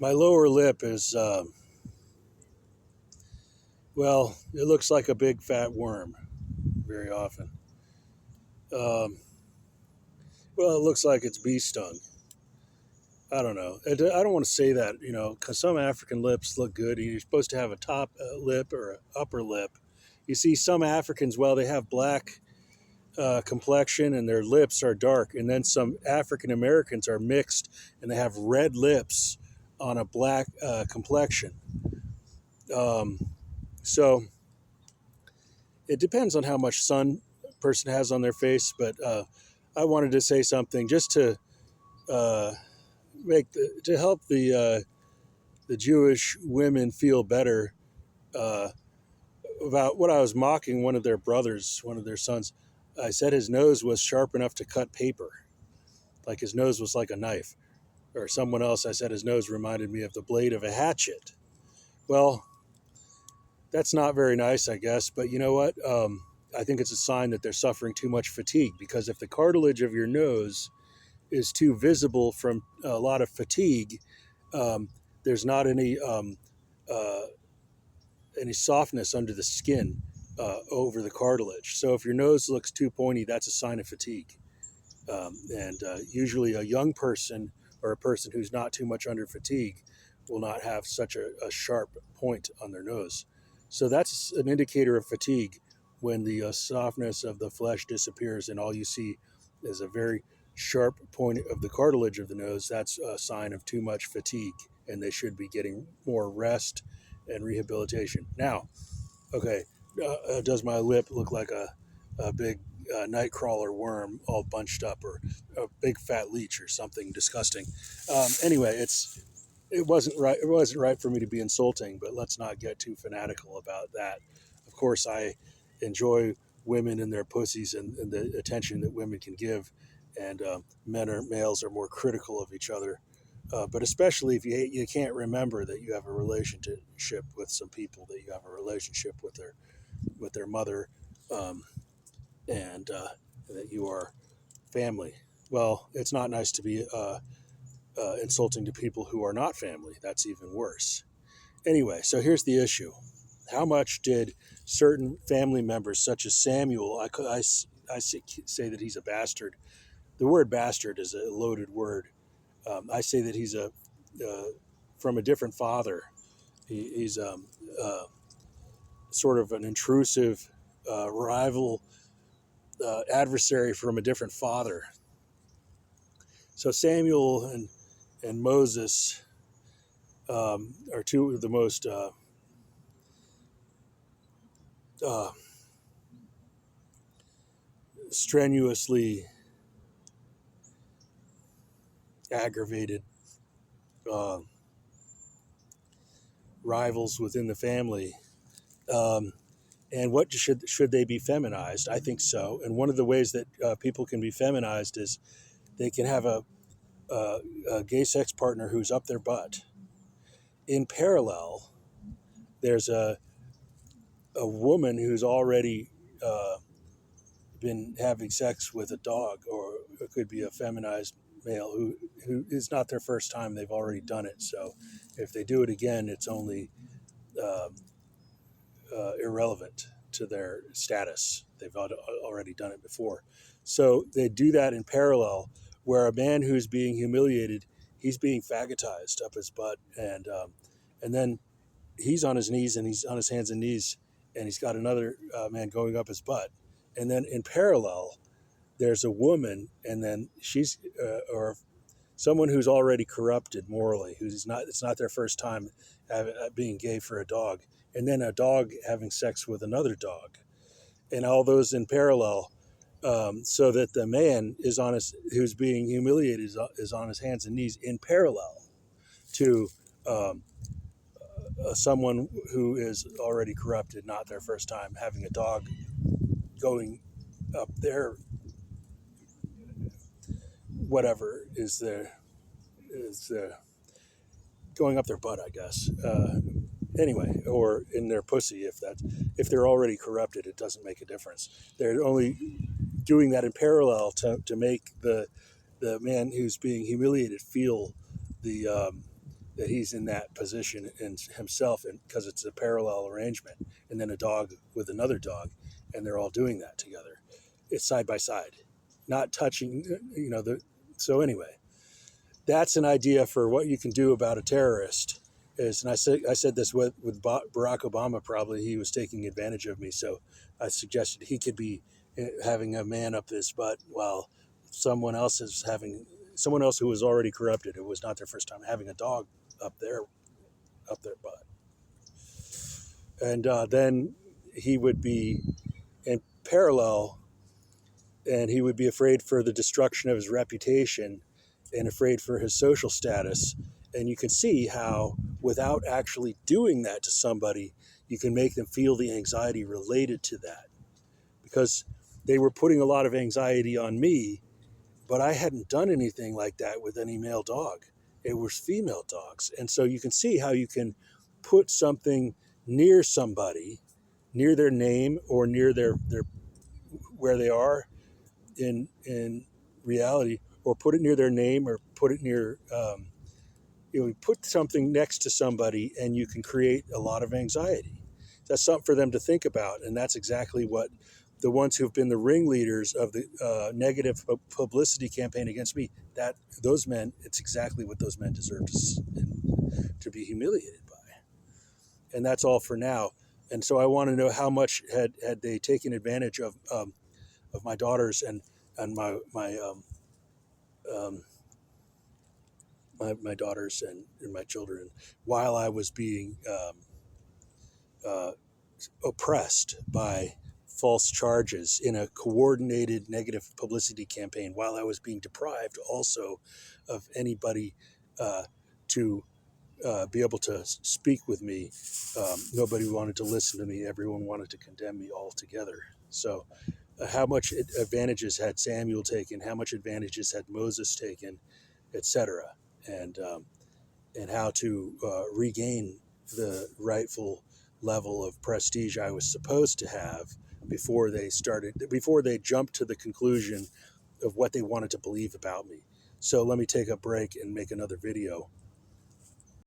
My lower lip is, well, it looks like a big fat worm very often. Um, well, it looks like it's bee stung. I don't know. I don't want to say that, because some African lips look good. You're supposed to have a top lip or an upper lip. You see, some Africans, well, they have black complexion and their lips are dark. And then some African Americans are mixed and they have red lips on a black complexion. Um, so it depends on how much sun a person has on their face. But I wanted to say something just to uh, to help the Jewish women feel better uh, about what I was mocking one of their brothers, one of their sons. I said his nose was sharp enough to cut paper, like his nose was like a knife. Or someone else, I said his nose reminded me of the blade of a hatchet. Well, that's not very nice, I guess. But you know what? I think it's a sign that they're suffering too much fatigue, because if the cartilage of your nose is too visible from a lot of fatigue, um, there's not uh, any softness under the skin over the cartilage. So if your nose looks too pointy, that's a sign of fatigue. And usually a young person or a person who's not too much under fatigue will not have such a sharp point on their nose. So that's an indicator of fatigue when the softness of the flesh disappears and all you see is a very sharp point of the cartilage of the nose. That's a sign of too much fatigue, and they should be getting more rest and rehabilitation. Now, okay, does my lip look like a big nightcrawler worm all bunched up, or a big fat leech or something disgusting? Anyway, it wasn't right. It wasn't right for me to be insulting, but let's not get too fanatical about that. Of course, I enjoy women and their pussies and the attention that women can give, and males are more critical of each other. But especially if you can't remember that you have a relationship with some people, that you have a relationship with their mother, um, and that you are family. Well, it's not nice to be insulting to people who are not family. That's even worse. Anyway, so here's the issue. How much did certain family members, such as Samuel, I say that he's a bastard. The word bastard is a loaded word. I say that he's uh, from a different father. He's sort of an intrusive rival adversary from a different father. So Samuel and Moses are two of the most uh, strenuously aggravated uh, rivals within the family. Um, and what should they be feminized? I think so. And one of the ways that people can be feminized is they can have a gay sex partner who's up their butt. In parallel, there's a woman who's already been having sex with a dog, or it could be a feminized male who is not their first time. They've already done it. So if they do it again, it's only uh, irrelevant to their status. They've already done it before. So they do that in parallel, where a man who's being humiliated, he's being faggotized up his butt, and then he's on his knees and he's on his hands and knees, and he's got another man going up his butt, and then in parallel, there's a woman, and then she's or someone who's already corrupted morally, who's not, it's not their first time being gay for a dog, and then a dog having sex with another dog, and all those in parallel, so that the man is on his, who's being humiliated is on his hands and knees in parallel to um, someone who is already corrupted, not their first time, having a dog going up their whatever is the going up their butt, I guess. Anyway, or in their pussy, if they're already corrupted, it doesn't make a difference. They're only doing that in parallel to make the man who's being humiliated feel the that he's in that position in himself, and because it's a parallel arrangement, and then a dog with another dog, and they're all doing that together. It's side by side, not touching. So anyway, that's an idea for what you can do about a terrorist. And I said this with Barack Obama. Probably he was taking advantage of me, so I suggested he could be having a man up his butt while someone else who was already corrupted. It was not their first time having a dog up their butt, and then he would be in parallel, and he would be afraid for the destruction of his reputation and afraid for his social status. And you can see how, without actually doing that to somebody, you can make them feel the anxiety related to that. Because they were putting a lot of anxiety on me, but I hadn't done anything like that with any male dog. It was female dogs. And so you can see how you can put something near somebody, near their name or near their where they are in reality, or put it near their name, or put it near put something next to somebody, and you can create a lot of anxiety. That's something for them to think about, and that's exactly what the ones who've been the ringleaders of the negative publicity campaign against me, it's exactly what those men deserve to be humiliated by. And that's all for now. And so I want to know how much had they taken advantage of my daughters and my daughters and my children while I was being oppressed by false charges in a coordinated negative publicity campaign, while I was being deprived also of anybody to be able to speak with me. Nobody wanted to listen to me. Everyone wanted to condemn me altogether. So how much advantages had Samuel taken? How much advantages had Moses taken, etc.? And how to regain the rightful level of prestige I was supposed to have before they jumped to the conclusion of what they wanted to believe about me. So let me take a break and make another video